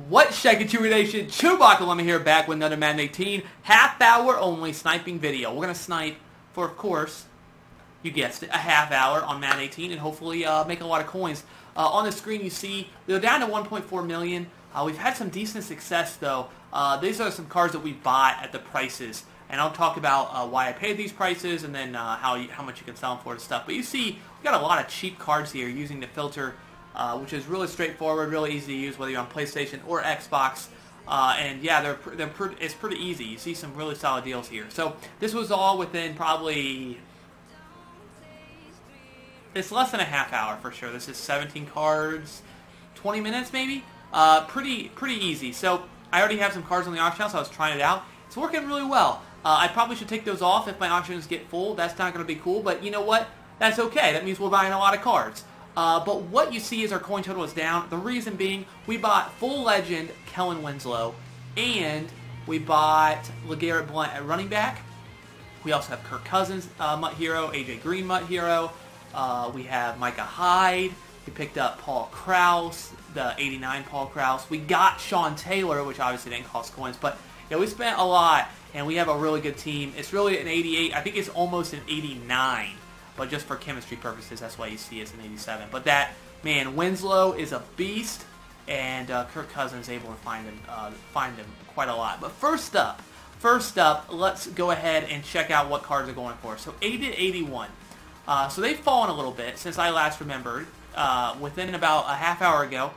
What shaking Chewy Nation? ChewbaccaLemma here, back with another Madden 18 half-hour only sniping video. We're going to snipe for, of course, you guessed it, a half hour on Madden 18 and hopefully make a lot of coins. On the screen you see they're down to 1.4 million. We've had some decent success though. These are some cards that we bought at the prices. And I'll talk about why I paid these prices and then how much you can sell them for and stuff. But you see, we got a lot of cheap cards here using the filter, which is really straightforward, really easy to use, whether you're on PlayStation or Xbox. And yeah, it's pretty easy. You see some really solid deals here. So this was all within probably, it's less than a half hour for sure. This is 17 cards, 20 minutes maybe. Pretty easy. So I already have some cards on the auction house. So I was trying it out. It's working really well. I probably should take those off if my auctions get full. That's not going to be cool, but you know what? That's okay. That means we're buying a lot of cards. But what you see is our coin total is down. The reason being, we bought full legend Kellen Winslow, and we bought LeGarrette Blount at running back. We also have Kirk Cousins, Mutt Hero, AJ Green, Mutt Hero. We have Micah Hyde. We picked up Paul Krause, the 89 Paul Krause. We got Sean Taylor, which obviously didn't cost coins, but yeah, we spent a lot, and we have a really good team. It's really an 88. I think it's almost an 89, but just for chemistry purposes, that's why you see it's an 87. But that, man, Winslow is a beast, and Kirk Cousins is able to find him quite a lot. But first up, let's go ahead and check out what cards are going for. So 80 to 81. So they've fallen a little bit since I last remembered. Within about a half hour ago,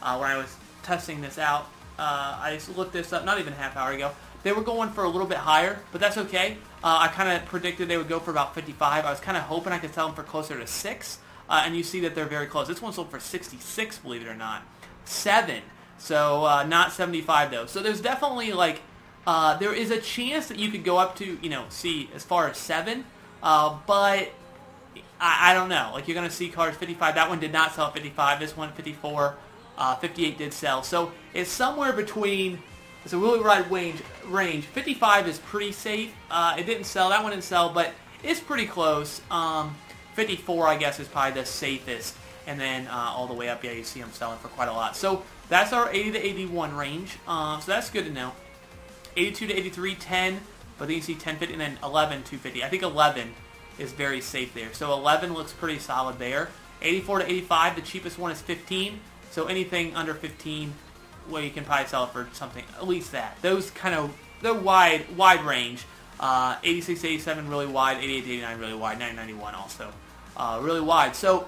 when I was testing this out, I just looked this up, not even a half hour ago. They were going for a little bit higher, but that's okay. I kind of predicted they would go for about 55. I was kind of hoping I could sell them for closer to 6, and you see that they're very close. This one sold for 66, believe it or not. 7, so not 75 though. So there's definitely like, there is a chance that you could go up to, see as far as 7, but I don't know. Like, you're going to see cards 55. That one did not sell 55. This one 54. 58 did sell. So it's somewhere between, it's a really wide range. 55 is pretty safe. It didn't sell. That one didn't sell, but it's pretty close. 54, I guess, is probably the safest. And then all the way up, yeah, you see them selling for quite a lot. So that's our 80 to 81 range. So that's good to know. 82 to 83, 10. But then you see 10, 50, and then 11, 250. I think 11 is very safe there. So 11 looks pretty solid there. 84 to 85, the cheapest one is 15. So anything under 15, well, you can probably sell it for something, at least that. Those kind of, they're wide range. 86 to 87 really wide, 88 to 89 really wide, 90 to 91 also really wide. So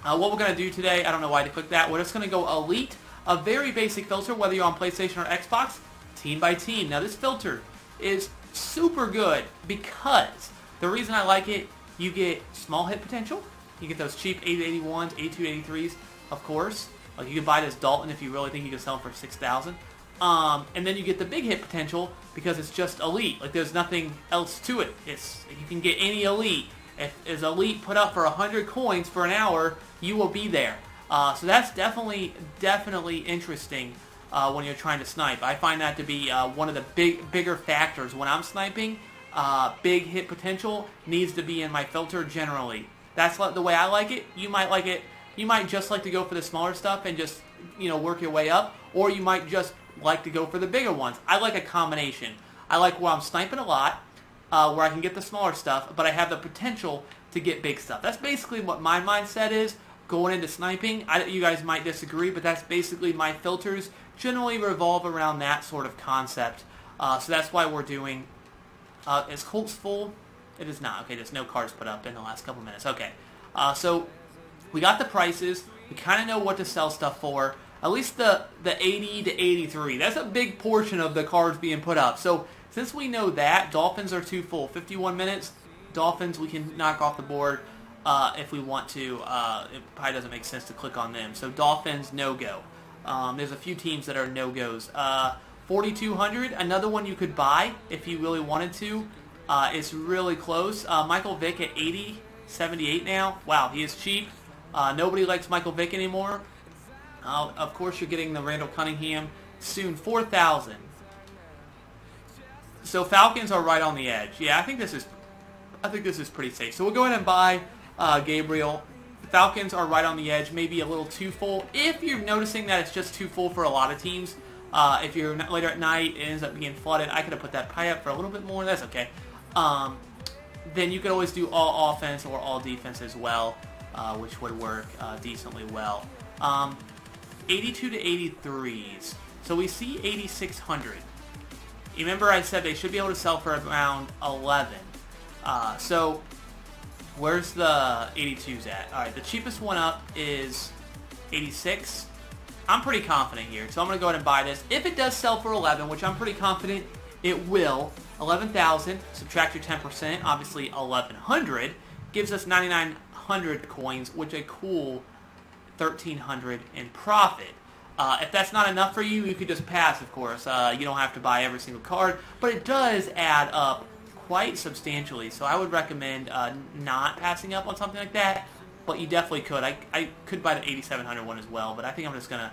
what we're going to do today, I don't know why to click that. We're just going to go Elite, a very basic filter, whether you're on PlayStation or Xbox, team by team. Now this filter is super good because the reason I like it, you get small hit potential. You get those cheap 80 81s, 82 83s, of course. Like, you can buy this Dalton if you really think you can sell them for 6,000. And then you get the big hit potential because it's just Elite. Like, there's nothing else to it. You can get any Elite. If is Elite put up for 100 coins for an hour, you will be there. So that's definitely interesting when you're trying to snipe. I find that to be one of the bigger factors when I'm sniping. Big hit potential needs to be in my filter generally. That's the way I like it. You might like it. You might just like to go for the smaller stuff and just, work your way up. Or you might just like to go for the bigger ones. I like a combination. I like where I'm sniping a lot, where I can get the smaller stuff, but I have the potential to get big stuff. That's basically what my mindset is going into sniping. You guys might disagree, but that's basically my filters generally revolve around that sort of concept. So that's why we're doing... is Colts full? It is not. Okay, there's no cards put up in the last couple minutes. Okay, so we got the prices. We kind of know what to sell stuff for. At least the 80 to 83. That's a big portion of the cards being put up. So since we know that, Dolphins are too full. 51 minutes. Dolphins, we can knock off the board if we want to. It probably doesn't make sense to click on them. So Dolphins, no-go. There's a few teams that are no-goes. 4,200, another one you could buy if you really wanted to. It's really close. Michael Vick at 80, 78 now. Wow, he is cheap. Nobody likes Michael Vick anymore. Of course, you're getting the Randall Cunningham soon. 4,000. So Falcons are right on the edge. Yeah, I think this is pretty safe. So we'll go ahead and buy Gabriel Falcons are right on the edge, maybe a little too full. If you're noticing that it's just too full for a lot of teams, if you're later at night, it ends up being flooded. I could have put that pie up for a little bit more. That's okay. Then you could always do all offense or all defense as well, which would work decently well. 82 to 83s. So we see 8,600. Remember I said they should be able to sell for around 11. So where's the 82s at? Alright, the cheapest one up is 86. I'm pretty confident here, so I'm going to go ahead and buy this. If it does sell for 11, which I'm pretty confident it will, 11,000, subtract your 10%, obviously 1,100, gives us 9,900 coins, which a cool 1,300 in profit. If that's not enough for you, you could just pass, of course. You don't have to buy every single card, but it does add up quite substantially, so I would recommend not passing up on something like that, but you definitely could. I could buy the 8,700 one as well, but I think I'm just going to...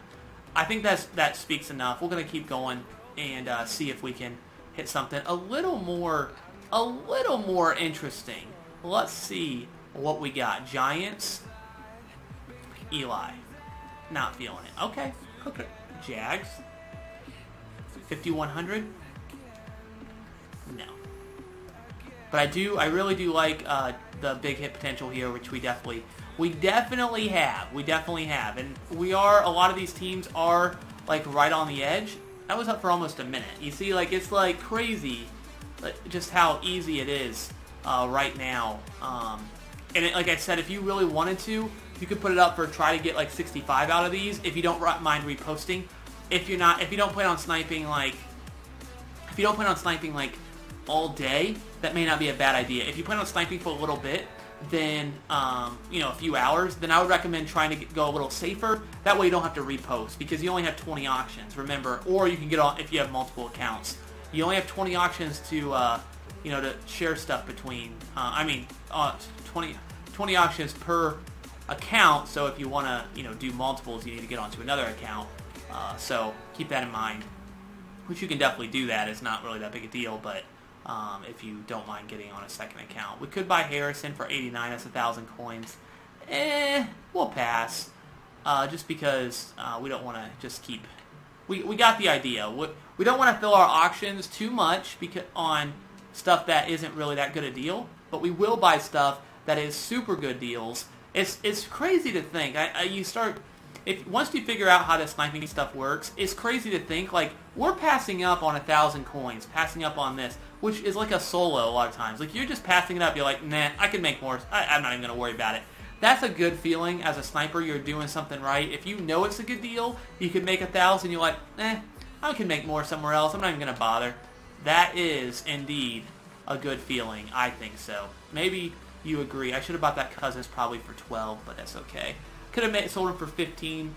I think that speaks enough. We're going to keep going and see if we can hit something a little more interesting. Let's see what we got. Giants. Eli. Not feeling it. Okay. Jags. 5,100. No. But I really do like the big hit potential here, which we definitely have. And a lot of these teams are like right on the edge. That was up for almost a minute. You see, like, it's like crazy just how easy it is right now. And like I said, if you really wanted to, you could put it up for try to get like 65 out of these if you don't mind reposting. If you don't plan on sniping like all day, that may not be a bad idea. If you plan on sniping for a little bit, then a few hours, then I would recommend trying to go a little safer. That way you don't have to repost because you only have 20 auctions, remember, or you can get on if you have multiple accounts. You only have 20 auctions to to share stuff between. 20 auctions per account. So if you want to do multiples, you need to get onto another account. So keep that in mind. Which you can definitely do that. It's not really that big a deal, but if you don't mind getting on a second account. We could buy Harrison for 89. That's 1,000 coins. We'll pass. Just because we don't want to just keep... We got the idea. We don't want to fill our auctions too much on stuff that isn't really that good a deal, but we will buy stuff that is super good deals. It's crazy to think. Once you figure out how the sniping stuff works, it's crazy to think, like, we're passing up on 1,000 coins, passing up on this, which is like a solo a lot of times. Like, you're just passing it up, you're like, nah, I can make more, I'm not even going to worry about it. That's a good feeling as a sniper. You're doing something right. If you know it's a good deal, you can make 1,000, you're like, I can make more somewhere else, I'm not even going to bother. That is, indeed, a good feeling. I think so. Maybe you agree. I should have bought that Cousins probably for 12, but that's okay. Could have sold him for 15,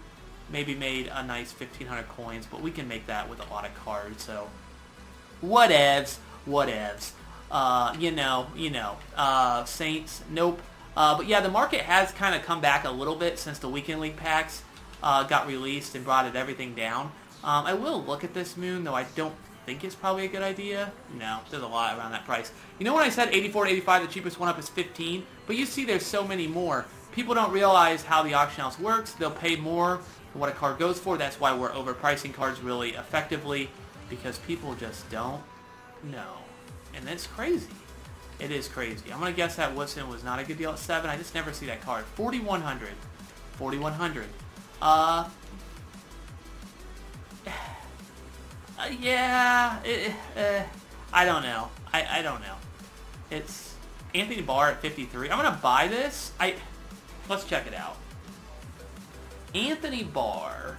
maybe made a nice 1,500 coins, but we can make that with a lot of cards, so whatevs. Saints, nope. But yeah, the market has kind of come back a little bit since the Weekend League packs got released and brought everything down. I will look at this moon, though I don't think it's probably a good idea. No, there's a lot around that price. You know when I said 84 to 85, the cheapest one up is 15? But you see there's so many more. People don't realize how the auction house works. They'll pay more for what a card goes for. That's why we're overpricing cards really effectively, because people just don't know. And that's crazy. It is crazy. I'm going to guess that Woodson was not a good deal at 7. I just never see that card. 4,100. 4,100. Yeah. I don't know. I don't know. It's Anthony Barr at 53. I'm going to buy this. Let's check it out. Anthony Barr.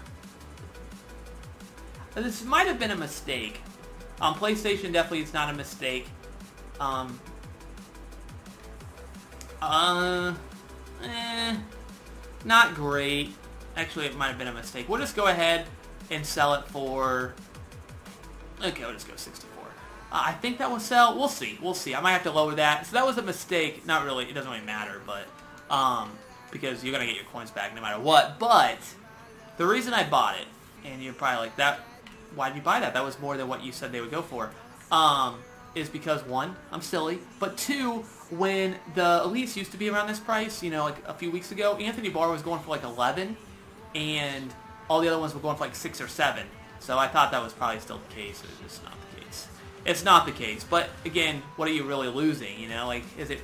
This might have been a mistake. On PlayStation, definitely it's not a mistake. Not great. Actually, it might have been a mistake. We'll just go ahead and sell it for... Okay, we'll just go 64. I think that will sell. We'll see. We'll see. I might have to lower that. So that was a mistake. Not really. It doesn't really matter, but... because you're going to get your coins back no matter what. But the reason I bought it, and you're probably like, that, why did you buy that? That was more than what you said they would go for. Is because, one, I'm silly, but two, when the Elites used to be around this price, you know, like a few weeks ago, Anthony Barr was going for like 11, and all the other ones were going for like 6 or 7. So I thought that was probably still the case. It's just not the case. It's not the case. But again, what are you really losing? You know, like, is it?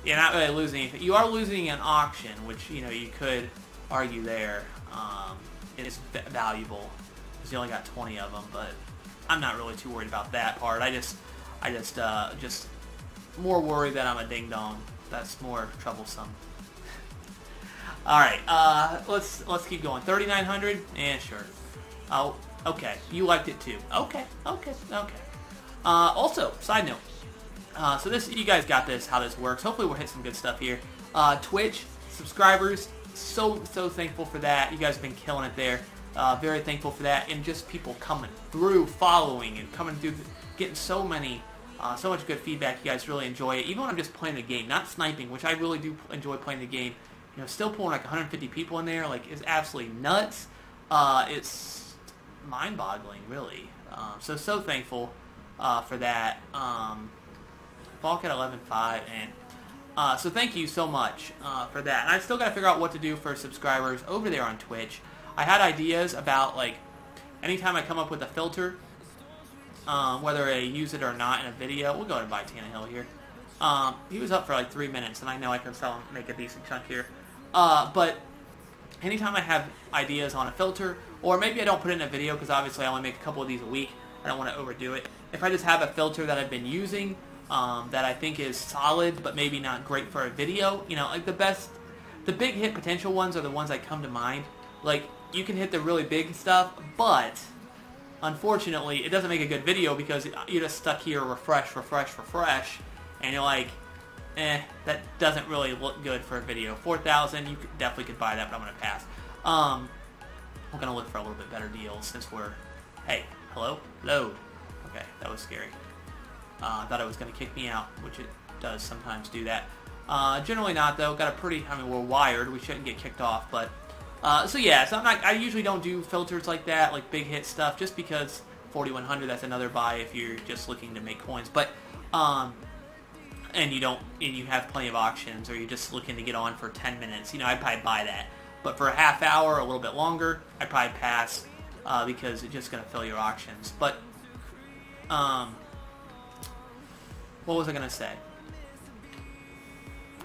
You're not really losing anything. You are losing an auction, which, you know, you could argue there is valuable because you only got 20 of them. But I'm not really too worried about that part. I just more worried that I'm a ding dong. That's more troublesome. All right, let's keep going. 3,900, sure. Oh, okay. You liked it too. Okay. Also, side note. So this, you guys got this, how this works. Hopefully we'll hit some good stuff here. Twitch subscribers, so thankful for that. You guys have been killing it there. Very thankful for that, and just people coming through, following, and coming through, getting so much good feedback. You guys really enjoy it, even when I'm just playing the game, not sniping, which I really do enjoy playing the game. You know, still pulling like 150 people in there, like, is absolutely nuts. It's mind-boggling, really. So thankful for that. Falk at 11.5, and so thank you so much for that. And I still got to figure out what to do for subscribers over there on Twitch. I had ideas about, like, anytime I come up with a filter, whether I use it or not in a video. We'll go ahead and buy Tannehill here. He was up for like 3 minutes, and I know I can sell him, make a decent chunk here. But anytime I have ideas on a filter, or maybe I don't put it in a video because obviously I only make a couple of these a week. I don't want to overdo it. If I just have a filter that I've been using that I think is solid but maybe not great for a video, you know, like the big hit potential ones are the ones that come to mind. Like, you can hit the really big stuff, but unfortunately it doesn't make a good video because you're just stuck here, refresh, and you're like, that doesn't really look good for a video. 4,000, you definitely could buy that, but I'm going to pass. I'm going to look for a little bit better deals since we're... Hey, hello? Okay, that was scary. I thought it was going to kick me out, which it does sometimes do that. Generally not, though. Got a pretty... I mean, we're wired. We shouldn't get kicked off, but... so yeah, so I usually don't do filters like that, like big hit stuff, just because 4,100, that's another buy if you're just looking to make coins. But... and you have plenty of auctions, or you're just looking to get on for 10 minutes, you know, I'd probably buy that. But for a half hour, a little bit longer, I'd probably pass, because it's just going to fill your auctions. But, what was I going to say?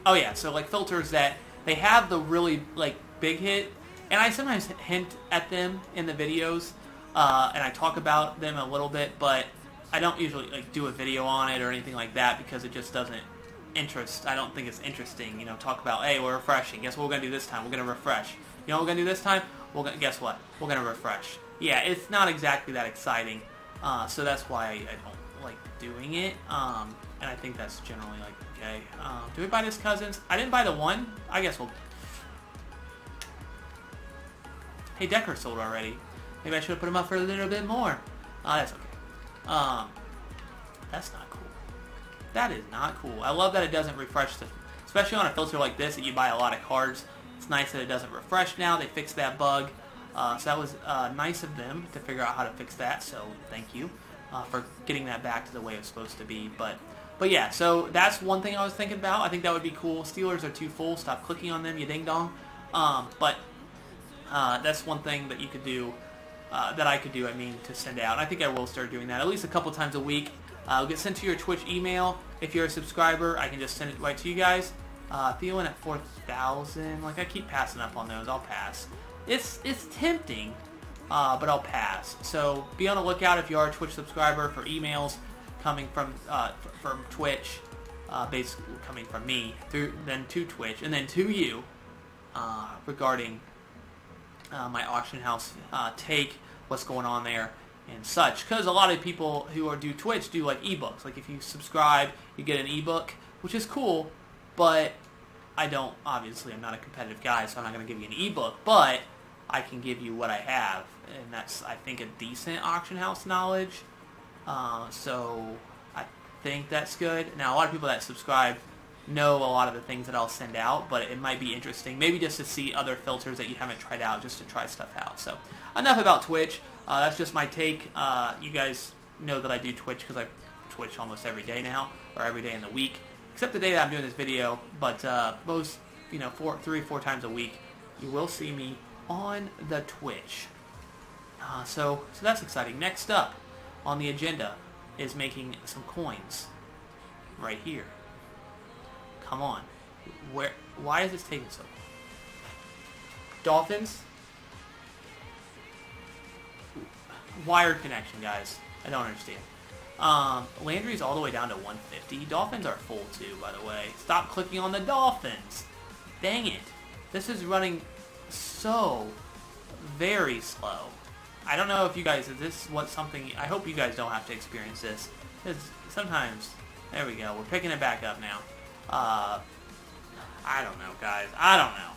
Oh yeah, so like filters that, they have the really, like, big hit, and I sometimes hint at them in the videos, and I talk about them a little bit, but I don't usually like do a video on it or anything like that because it just doesn't I don't think it's interesting, you know, talk about, hey, we're refreshing. Guess what we're going to do this time? We're going to refresh. You know what we're going to do this time? Guess what? We're going to refresh. Yeah, it's not exactly that exciting, so that's why I don't like doing it, and I think that's generally like, okay. Do we buy this Cousins? I didn't buy the one. I guess we'll... Hey, Decker sold already. Maybe I should have put him up for a little bit more. That's okay. That's not cool. That is not cool. I love that it doesn't refresh, especially on a filter like this that you buy a lot of cards. It's nice that it doesn't refresh now. They fixed that bug. So that was nice of them to figure out how to fix that. So thank you for getting that back to the way it's supposed to be. But yeah, so that's one thing I was thinking about. I think that would be cool. Steelers are too full. Stop clicking on them, you ding dong. But that's one thing that you could do. That I could do, I mean, to send out. And I think I will start doing that at least a couple times a week. It'll get sent to your Twitch email. If you're a subscriber, I can just send it right to you guys. Thielen at 4,000. Like, I keep passing up on those. I'll pass. It's tempting, but I'll pass. So be on the lookout if you are a Twitch subscriber for emails coming from Twitch, basically coming from me, then to Twitch, and then to you, regarding my auction house take, what's going on there and such. Because a lot of people who do Twitch do like ebooks. Like if you subscribe, you get an ebook, which is cool, but I don't, obviously I'm not a competitive guy, so I'm not going to give you an ebook, but I can give you what I have, and that's, I think, a decent auction house knowledge. So I think that's good. Now a lot of people that subscribe know a lot of the things that I'll send out, but it might be interesting, maybe just to see other filters that you haven't tried out, just to try stuff out. So enough about Twitch. That's just my take. You guys know that I do Twitch because I Twitch almost every day now, or every day in the week. except the day that I'm doing this video, but most, 3 or 4 times a week, you will see me on the Twitch. So that's exciting. Next up on the agenda is making some coins right here. Come on. Why is this taking so long? Dolphins? Wired connection, guys. I don't understand. Landry's all the way down to 150. Dolphins are full too, by the way. Stop clicking on the Dolphins. Dang it. This is running so very slow. I don't know if you guys, is this what something, I hope you guys don't have to experience this. Because sometimes, there we go, we're picking it back up now. I don't know, guys. I don't know.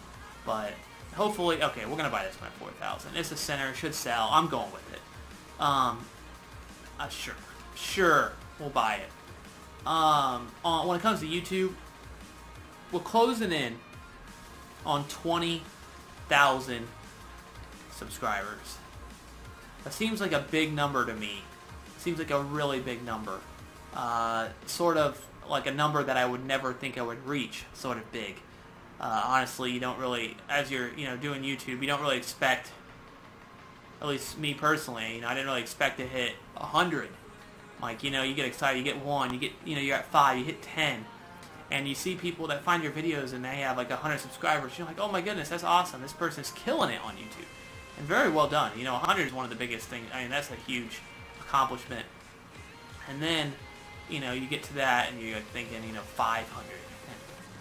But hopefully, okay, we're going to buy this one at 4,000. It's a center, should sell. I'm going with it. Sure, we'll buy it. When it comes to YouTube, we're closing in on 20,000 subscribers. That seems like a big number to me. It seems like a really big number. Sort of like a number that I would never think I would reach, sort of big. Honestly, you don't really, as you're, doing YouTube, you don't really expect, at least me personally, I didn't really expect to hit 100. Like, you get excited, you get 1, you get, you're at 5, you hit 10. And you see people that find your videos and they have like 100 subscribers. You're like, oh my goodness, that's awesome. This person's killing it on YouTube. And very well done. 100 is one of the biggest things. I mean, that's a huge accomplishment. And then, you get to that and you're thinking, 500,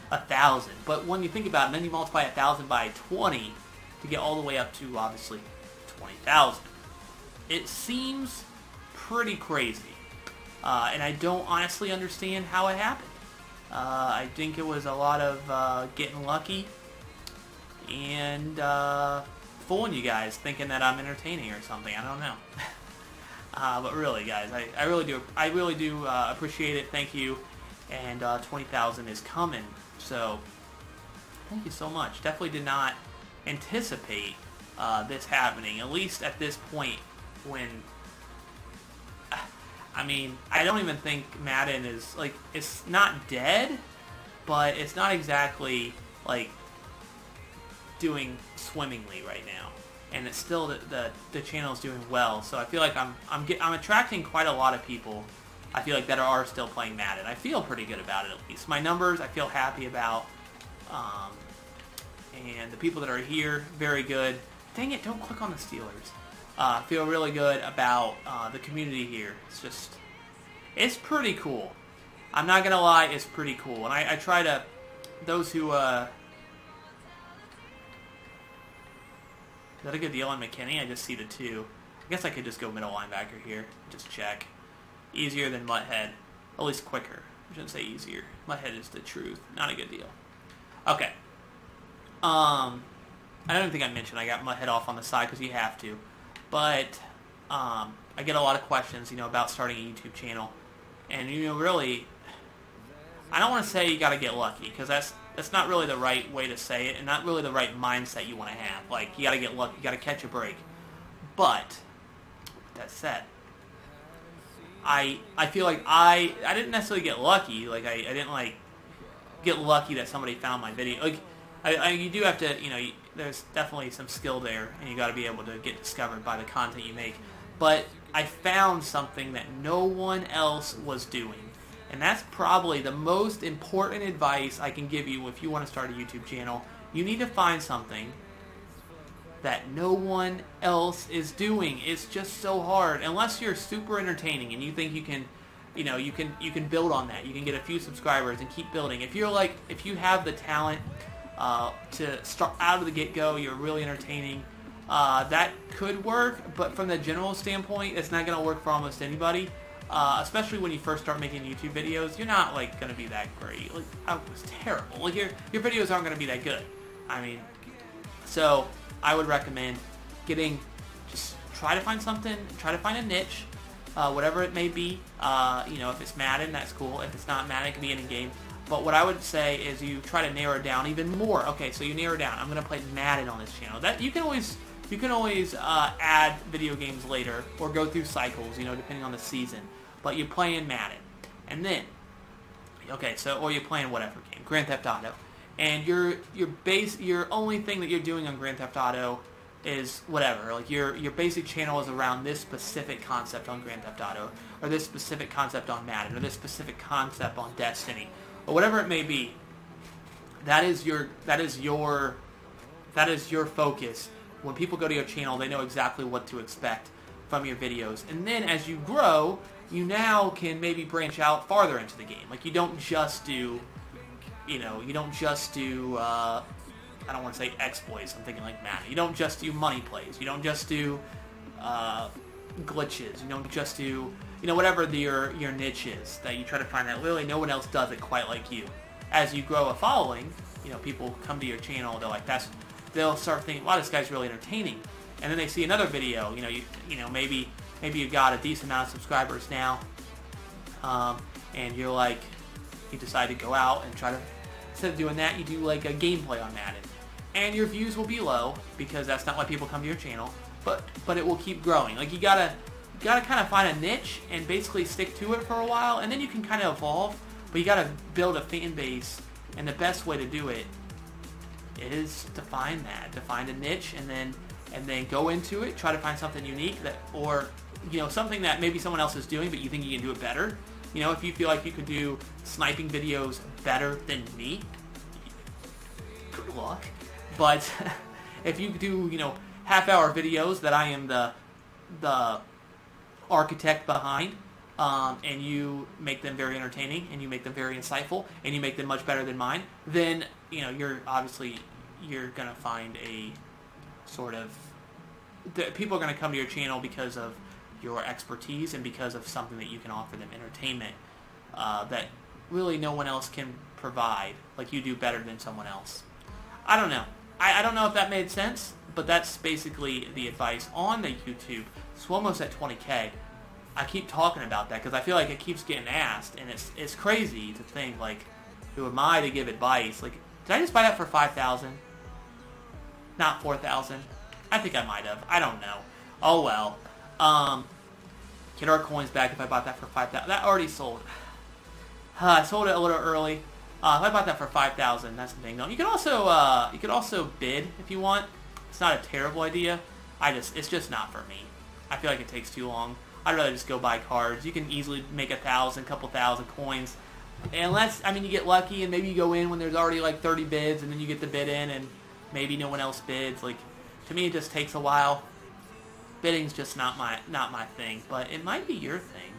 1,000. But when you think about it, then you multiply 1,000 by 20 to get all the way up to, obviously, 20,000. It seems pretty crazy. And I don't honestly understand how it happened. I think it was a lot of getting lucky and fooling you guys, thinking that I'm entertaining or something. I don't know. But really, guys, I really do appreciate it. Thank you. And 20,000 is coming. So thank you so much. Definitely did not anticipate this happening, at least at this point when... I mean, I don't even think Madden is, like, it's not dead, but it's not exactly, like, doing swimmingly right now. And it's still, the channel's doing well, so I feel like I'm attracting quite a lot of people, I feel like, that are still playing Madden. I feel pretty good about it, at least. My numbers, I feel happy about, and the people that are here, very good. Dang it, don't click on the Steelers. Feel really good about the community here. It's pretty cool. I'm not gonna lie, it's pretty cool. And I try to, those who, is that a good deal on McKinney? I just see the 2. I guess I could just go middle linebacker here. Just check. Easier than Mutthead. At least quicker. I shouldn't say easier. Mutthead is the truth. Not a good deal. Okay. I don't even think I mentioned I got Mutthead off on the side because you have to. But I get a lot of questions, about starting a YouTube channel, and really, I don't want to say you got to get lucky because that's not really the right way to say it, and not really the right mindset you want to have. Like, you got to get lucky, you got to catch a break. But with that said, I feel like I didn't necessarily get lucky. Like I didn't like get lucky that somebody found my video. Like you do have to, there's definitely some skill there, and you got to be able to get discovered by the content you make. But I found something that no one else was doing, and that's probably the most important advice I can give you if you want to start a YouTube channel. You need to find something that no one else is doing. It's just so hard, unless you're super entertaining and you think you can, you can build on that. You can get a few subscribers and keep building. If you have the talent to start out of the get-go, you're really entertaining, that could work, but from the general standpoint, it's not going to work for almost anybody, especially when you first start making YouTube videos. You're not, like, going to be that great. Like, I was terrible. Like, your videos aren't going to be that good. I mean, so I would recommend just try to find something, try to find a niche, whatever it may be. If it's Madden, that's cool. If it's not Madden, it can be any game. But what I would say is you try to narrow it down even more. Okay, so you narrow down. I'm going to play Madden on this channel. That you can always add video games later or go through cycles, depending on the season. But you're playing Madden. And then Okay, so or you're playing whatever game, Grand Theft Auto, and your only thing that you're doing on Grand Theft Auto is whatever. Like your basic channel is around this specific concept on Grand Theft Auto, or this specific concept on Madden, or this specific concept on Destiny, or whatever it may be. That is your focus. When people go to your channel, they know exactly what to expect from your videos. And then as you grow, you now can maybe branch out farther into the game. Like you don't just do, I don't want to say exploits, I'm thinking like Madden. You don't just do money plays. You don't just do glitches. You don't just do, whatever your niche is that you try to find that really no one else does it quite like you. As you grow a following, people come to your channel, they're like, they'll start thinking, wow, this guy's really entertaining. And then they see another video, maybe you've got a decent amount of subscribers now, and you're like, you decide to go out and try to, instead of doing that, you do like a gameplay on Madden. And your views will be low, because that's not why people come to your channel, but it will keep growing. Like you gotta kind of find a niche and basically stick to it for a while, and then you can kind of evolve, but you gotta build a fan base, and the best way to do it is to find a niche, and then go into it, try to find something unique or something that maybe someone else is doing, but you think you can do it better. If you feel like you could do sniping videos better than me, good luck. But if you do, half-hour videos that I am the architect behind, and you make them very entertaining, and you make them very insightful, and you make them much better than mine, then you're gonna find a sort of, people are gonna come to your channel because of your expertise and because of something that you can offer them, entertainment that really no one else can provide, like you do better than someone else. I don't know. I don't know if that made sense, but that's basically the advice on the YouTube. It's almost at 20K. I keep talking about that because I feel like it keeps getting asked, and it's crazy to think, like, who am I to give advice? Like, did I just buy that for 5,000? Not 4,000? I think I might have. I don't know. Oh well. Get our coins back if I bought that for 5,000. That already sold. I sold it a little early. If I bought that for 5,000, that's the thing. You could also bid if you want. It's not a terrible idea. It's just not for me. I feel like it takes too long. I'd rather just go buy cards. You can easily make 1,000, couple thousand coins. Unless, you get lucky and maybe you go in when there's already like 30 bids, and then you get the bid in and maybe no one else bids. Like, to me it just takes a while. Bidding's just not my thing, but it might be your thing.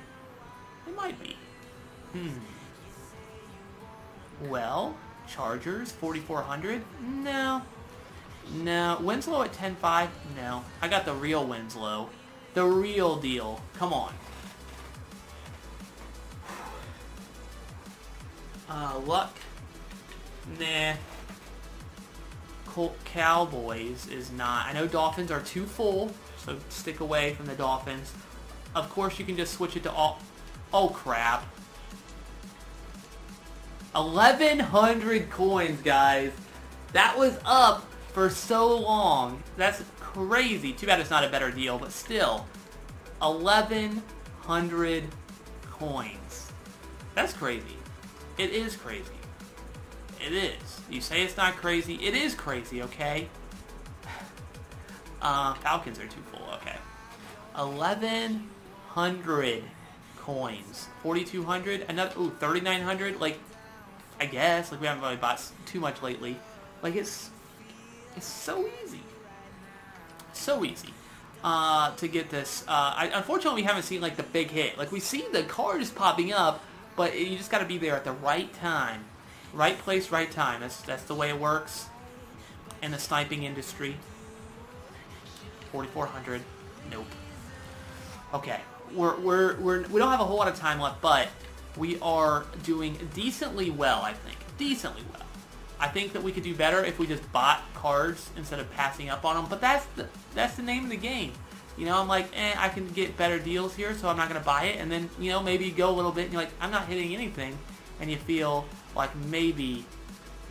It might be. Well, Chargers 4,400? No. Winslow at 10.5? No. I got the real Winslow. The real deal. Come on. Luck? Nah. Cowboys is not. I know Dolphins are too full, so stick away from the Dolphins. Of course, you can just switch it to all. Oh, crap. 1,100 coins, guys. That was up for so long. That's crazy. Too bad it's not a better deal, but still. 1,100 coins. That's crazy. It is crazy. It is. You say it's not crazy. It is crazy, okay? Falcons are too full, okay. 1,100 coins. 4,200. Another, 3,900. Like, I guess. Like, we haven't really bought too much lately. Like, it's so easy. So easy. To get this. Unfortunately, we haven't seen, like, the big hit. Like, we see the cards popping up, but you just got to be there at the right time. Right place, right time. That's the way it works in the sniping industry. 4,400. Nope. Okay. We don't have a whole lot of time left, but we are doing decently well, I think. Decently well. I think that we could do better if we just bought cards instead of passing up on them, but that's the name of the game. I'm like, I can get better deals here, so I'm not going to buy it, and then, maybe you go a little bit and you're like, I'm not hitting anything, and you feel like maybe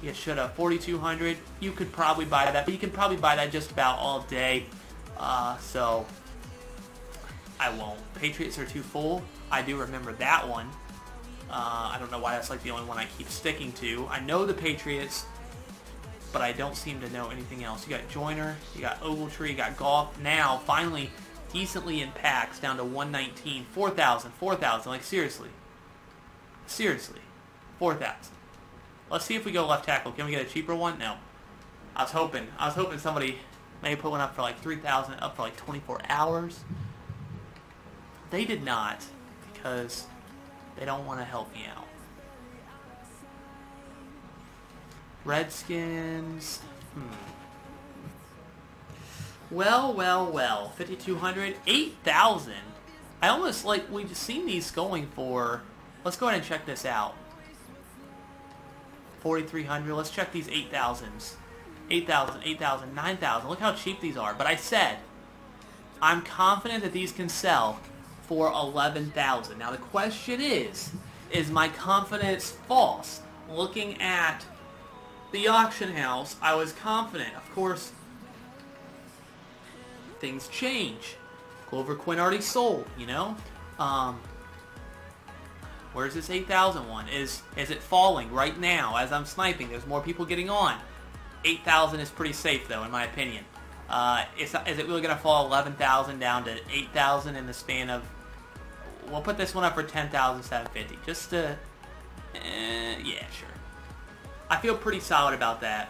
you should have. 4,200, you could probably buy that, but you can probably buy that just about all day, so I won't. Patriots are too full. I do remember that one. I don't know why that's like the only one I keep sticking to. I know the Patriots, but I don't seem to know anything else. You got Joyner, you got Ogletree, you got Goff. Now, finally, decently in packs, down to 119, 4,000, 4,000. Like, seriously. Seriously. 4,000. Let's see if we go left tackle. Can we get a cheaper one? No. I was hoping somebody may put one up for like 3,000, up for like 24 hours. They did not, because they don't want to help me out. Redskins. Well. 5,200, 8,000. I almost like, we've seen these going for, let's go ahead and check this out. 4,300. Let's check these 8,000s. 8,000, 8,000, 9,000. Look how cheap these are. But I said, I'm confident that these can sell for 11,000. Now the question is my confidence false? Looking at the auction house, I was confident. Of course, things change. Glover Quinn already sold, you know? Where's this 8,000 one? Is it falling right now as I'm sniping? There's more people getting on. 8,000 is pretty safe, though, in my opinion. Is it really going to fall 11,000 down to 8,000 in the span of... We'll put this one up for 10,750. Just to... yeah, sure. I feel pretty solid about that.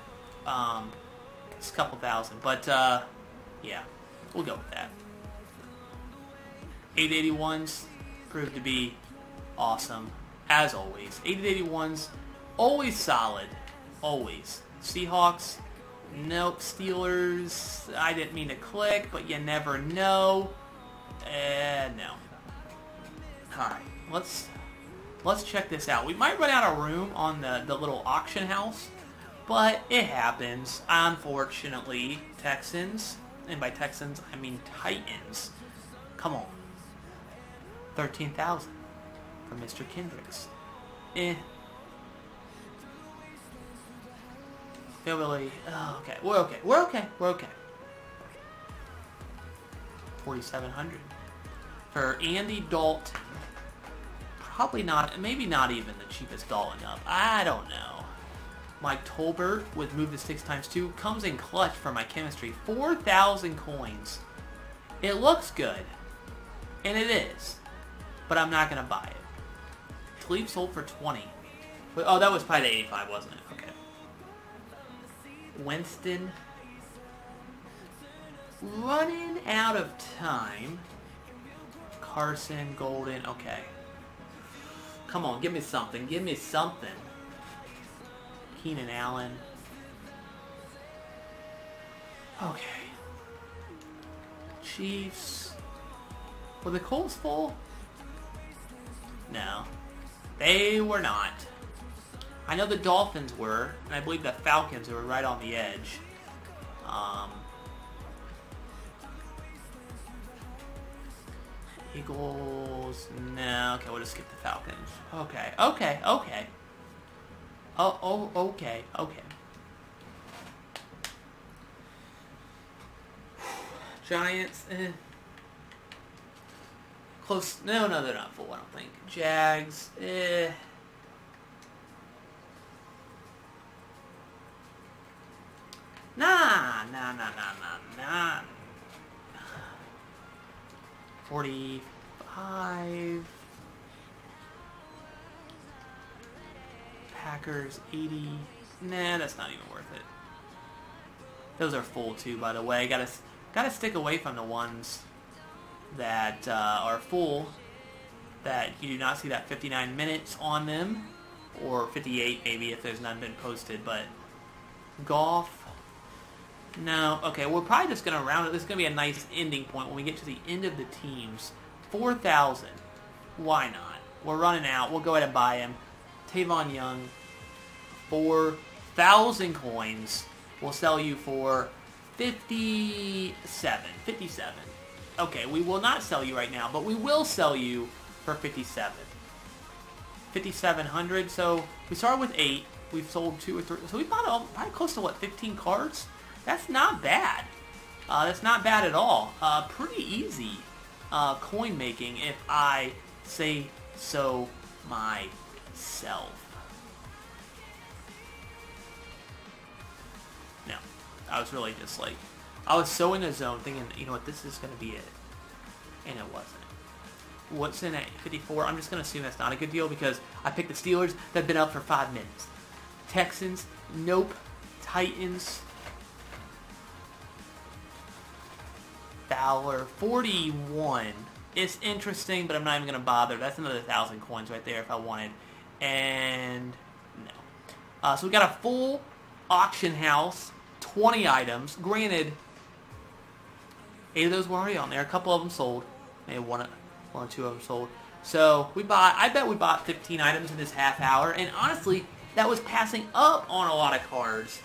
It's a couple thousand. But, yeah. We'll go with that. 881s proved to be awesome, as always. 881s, always solid. Always. Seahawks, nope. Steelers, I didn't mean to click, but you never know. No. Alright, let's check this out. We might run out of room on the little auction house, but it happens. Unfortunately, Texans, and by Texans, I mean Titans. Come on. 13,000 for Mr. Kendricks. Really, oh, okay. We're okay. 4,700 for Andy Dalton. Probably not, maybe not even the cheapest Dalton up. I don't know. Mike Tolbert with Move the Sticks ×2 comes in clutch for my chemistry. 4,000 coins. It looks good, and it is, but I'm not gonna buy it. Talib sold for 20. Oh, that was probably the 85, wasn't it? Okay. Winston. Running out of time. Carson, Golden, okay. Come on, give me something. Give me something. Keenan Allen. Okay. Chiefs. Were the Colts full? No. They were not. I know the Dolphins were, and I believe the Falcons were right on the edge. Eagles, no. Okay, we'll just skip the Falcons. Okay. Okay. Giants, close. No, they're not full, I don't think. Jags, Nah. 45. Packers, 80. Nah, that's not even worth it. Those are full too, by the way. Gotta stick away from the ones that are full, that you do not see that 59 minutes on them, or 58 maybe if there's none been posted. But golf. No. Okay, we're probably just going to round it. This is going to be a nice ending point when we get to the end of the teams. 4,000. Why not? We're running out. We'll go ahead and buy him. Tavon Young. 4,000 coins. We'll sell you for 57. 57. Okay, we will not sell you right now, but we will sell you for 57. 5,700. So we started with 8. We've sold 2 or 3. So we bought probably close to, what, 15 cards? That's not bad. That's not bad at all. Pretty easy coin making, if I say so myself. self. No, I was really just like, I was so in the zone thinking, you know what, this is going to be it. And it wasn't. What's in at 54? I'm just going to assume that's not a good deal because I picked the Steelers that have been up for 5 minutes. Texans, nope. Titans, Fowler, 41. It's interesting, but I'm not even going to bother. That's another 1,000 coins right there if I wanted. And no. So we got a full auction house, 20 items. Granted, 8 of those were already on there. A couple of them sold. Maybe one or two of them sold. So I bet we bought 15 items in this half hour. And honestly, that was passing up on a lot of cards.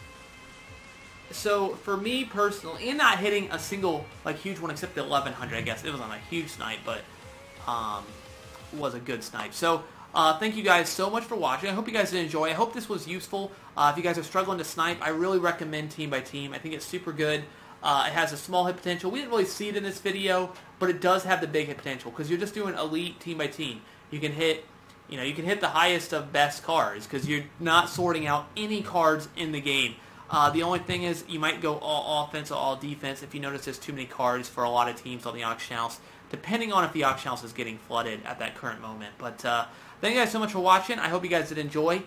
So for me personally, and not hitting a single like huge one except the 1100, I guess it was on a huge snipe, but was a good snipe. So thank you guys so much for watching. I hope you guys did enjoy. I hope this was useful. If you guys are struggling to snipe, I really recommend Team by Team. I think it's super good. It has a small hit potential. We didn't really see it in this video, but it does have the big hit potential because you're just doing elite Team by Team. You can hit, you can hit the highest of best cards because you're not sorting out any cards in the game. The only thing is you might go all offense or all defense if you notice there's too many cards for a lot of teams on the auction house, depending on if the auction house is getting flooded at that current moment. But thank you guys so much for watching. I hope you guys did enjoy.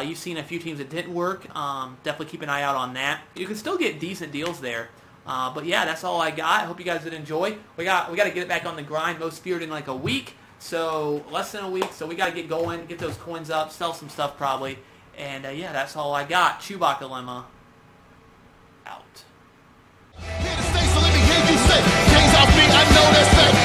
You've seen a few teams that didn't work. Definitely keep an eye out on that. You can still get decent deals there. But yeah, that's all I got. I hope you guys did enjoy. We got to get it back on the grind. Most feared in like a week, so less than a week. So we got to get going, get those coins up, sell some stuff probably. And yeah, that's all I got. ChewbaccaLemma out. Here to stay, so let me hear you say, gains off me, I know that's fact.